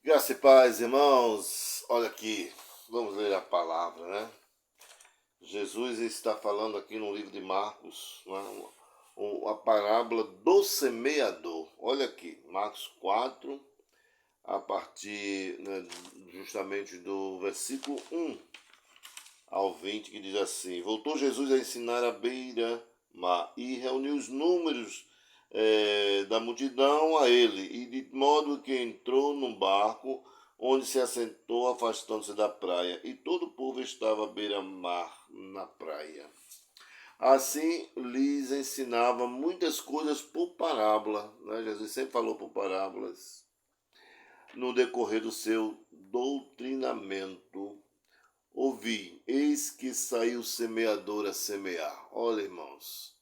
Graça e paz, irmãos. Olha aqui, vamos ler a palavra, né? Jesus está falando aqui no livro de Marcos, né? A parábola do semeador. Olha aqui, Marcos 4, a partir, né, justamente do versículo 1 ao 20, que diz assim: Voltou Jesus a ensinar à beira-mar e reuniu os números da multidão a ele, e de modo que entrou num barco, onde se assentou, afastando-se da praia, e todo o povo estava à beira-mar na praia. Assim lhes ensinava muitas coisas por parábola, né? Jesus sempre falou por parábolas no decorrer do seu doutrinamento. Ouvi, eis que saiu o semeador a semear. Olha, irmãos,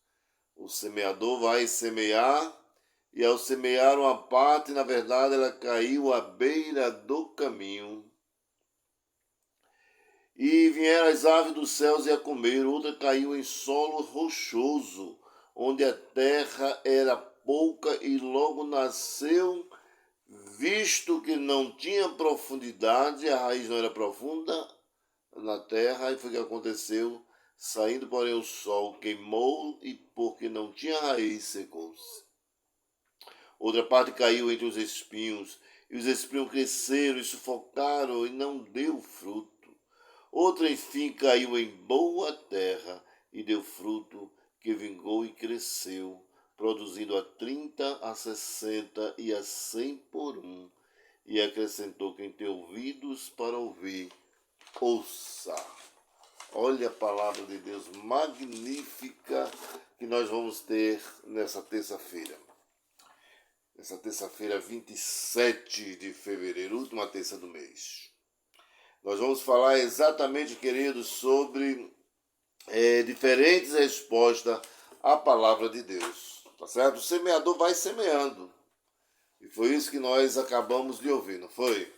o semeador vai semear, e ao semear uma parte, na verdade, ela caiu à beira do caminho. E vieram as aves dos céus e a comer. Outra caiu em solo rochoso, onde a terra era pouca, e logo nasceu, visto que não tinha profundidade, a raiz não era profunda na terra. E foi o que aconteceu. Saindo, porém, o sol queimou, e porque não tinha raiz, secou-se. Outra parte caiu entre os espinhos, e os espinhos cresceram e sufocaram, e não deu fruto. Outra, enfim, caiu em boa terra, e deu fruto, que vingou e cresceu, produzindo a 30, a 60 e a 100 por um. E acrescentou: quem tem ouvidos para ouvir, ouça. Olha a palavra de Deus magnífica que nós vamos ter nessa terça-feira. Nessa terça-feira, 27 de fevereiro, última terça do mês. Nós vamos falar exatamente, queridos, sobre diferentes respostas à palavra de Deus. Tá certo? O semeador vai semeando. E foi isso que nós acabamos de ouvir, não foi?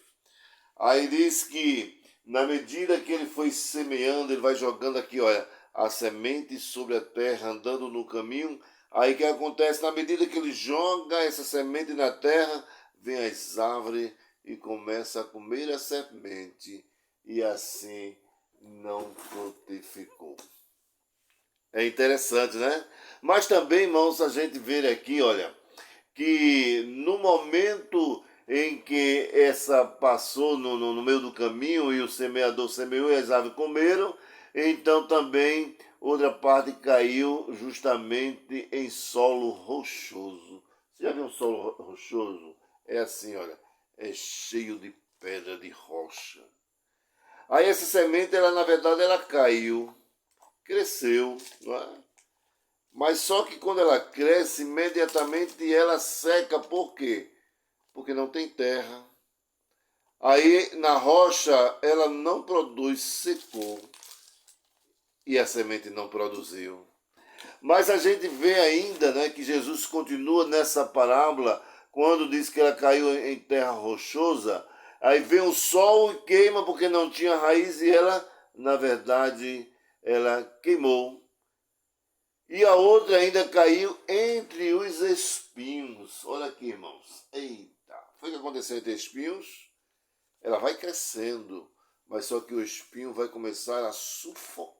Aí diz que na medida que ele foi semeando, ele vai jogando aqui, olha, a semente sobre a terra, andando no caminho. Aí o que acontece? Na medida que ele joga essa semente na terra, vem as árvores e começa a comer a semente, e assim não frutificou. É interessante, né? Mas também, irmãos, a gente vê aqui, olha, que no momento em que essa passou no meio do caminho, e o semeador semeou e as aves comeram, então também outra parte caiu justamente em solo rochoso. Você já viu um solo rochoso? É assim, olha, é cheio de pedra, de rocha. Aí essa semente, ela na verdade, ela caiu, cresceu, não é? Mas só que quando ela cresce, imediatamente ela seca. Por quê? Porque não tem terra. Aí na rocha ela não produz, secou. E a semente não produziu. Mas a gente vê ainda, né, que Jesus continua nessa parábola, quando diz que ela caiu em terra rochosa. Aí vem o sol e queima porque não tinha raiz, e ela, na verdade, ela queimou. E a outra ainda caiu entre os espinhos. Olha aqui, irmãos. Eita, foi o que aconteceu entre espinhos? Ela vai crescendo, mas só que o espinho vai começar a sufocar.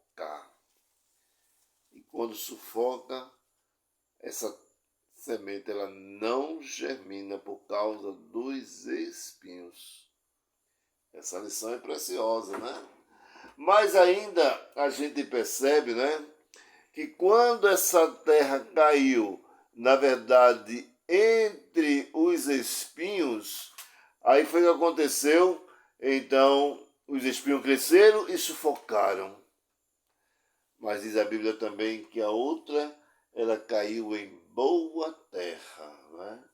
E quando sufoca, essa semente ela não germina por causa dos espinhos. Essa lição é preciosa, né? Mas ainda a gente percebe, né, que quando essa terra caiu, na verdade, entre os espinhos, aí foi o que aconteceu. Então, os espinhos cresceram e sufocaram. Mas diz a Bíblia também que a outra, ela caiu em boa terra, né?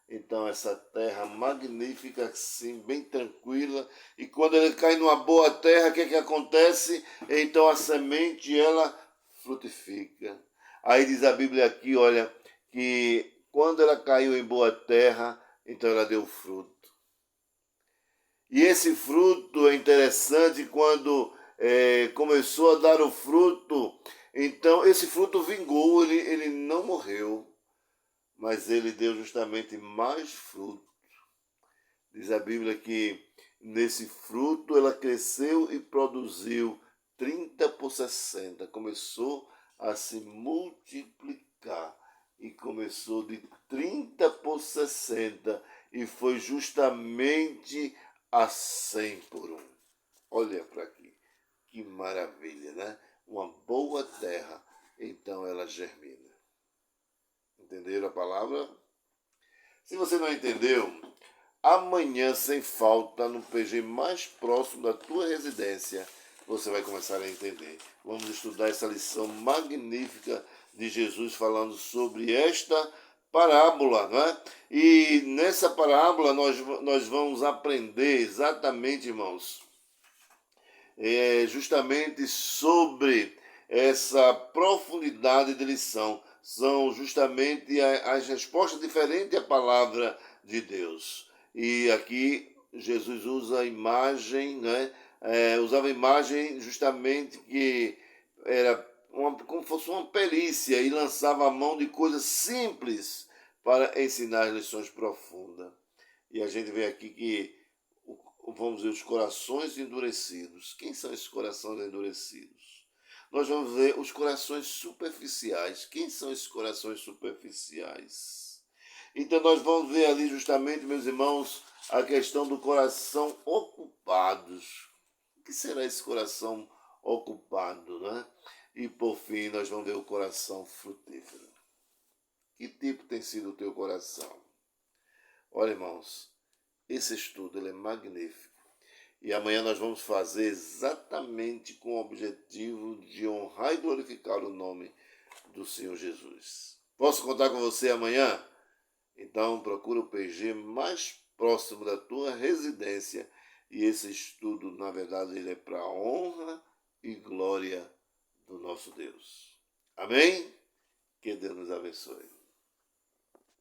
Então, essa terra magnífica, assim, bem tranquila. E quando ele cai numa boa terra, o que é que acontece? Então, a semente, ela frutifica. Aí diz a Bíblia aqui, olha, que quando ela caiu em boa terra, então ela deu fruto. E esse fruto é interessante quando começou a dar o fruto. Então, esse fruto vingou, ele não morreu, mas ele deu justamente mais fruto. Diz a Bíblia que nesse fruto ela cresceu e produziu 30 por 60. Começou a se multiplicar e começou de 30 por 60 e foi justamente a 100 por um. Olha para aqui, que maravilha, né? Uma boa terra, então ela germina. Entenderam a palavra? Se você não entendeu, amanhã, sem falta, no PG mais próximo da tua residência, você vai começar a entender. Vamos estudar essa lição magnífica de Jesus falando sobre esta parábola, né? E nessa parábola nós vamos aprender exatamente, irmãos, justamente sobre essa profundidade de lição. São justamente as respostas diferentes à palavra de Deus. E aqui Jesus usa a imagem, né? Usava a imagem justamente que era como se fosse uma perícia e lançava a mão de coisas simples para ensinar lições profundas. E a gente vê aqui que vamos ver os corações endurecidos. Quem são esses corações endurecidos? Nós vamos ver os corações superficiais. Quem são esses corações superficiais? Então nós vamos ver ali justamente, meus irmãos, a questão do coração ocupados. O que será esse coração ocupado, né? E por fim nós vamos ver o coração frutífero. Que tipo tem sido o teu coração? Olha, irmãos, esse estudo ele é magnífico. E amanhã nós vamos fazer exatamente com o objetivo de honrar e glorificar o nome do Senhor Jesus. Posso contar com você amanhã? Então procura o PG mais próximo da tua residência. E esse estudo, na verdade, ele é para a honra e glória do nosso Deus. Amém? Que Deus nos abençoe.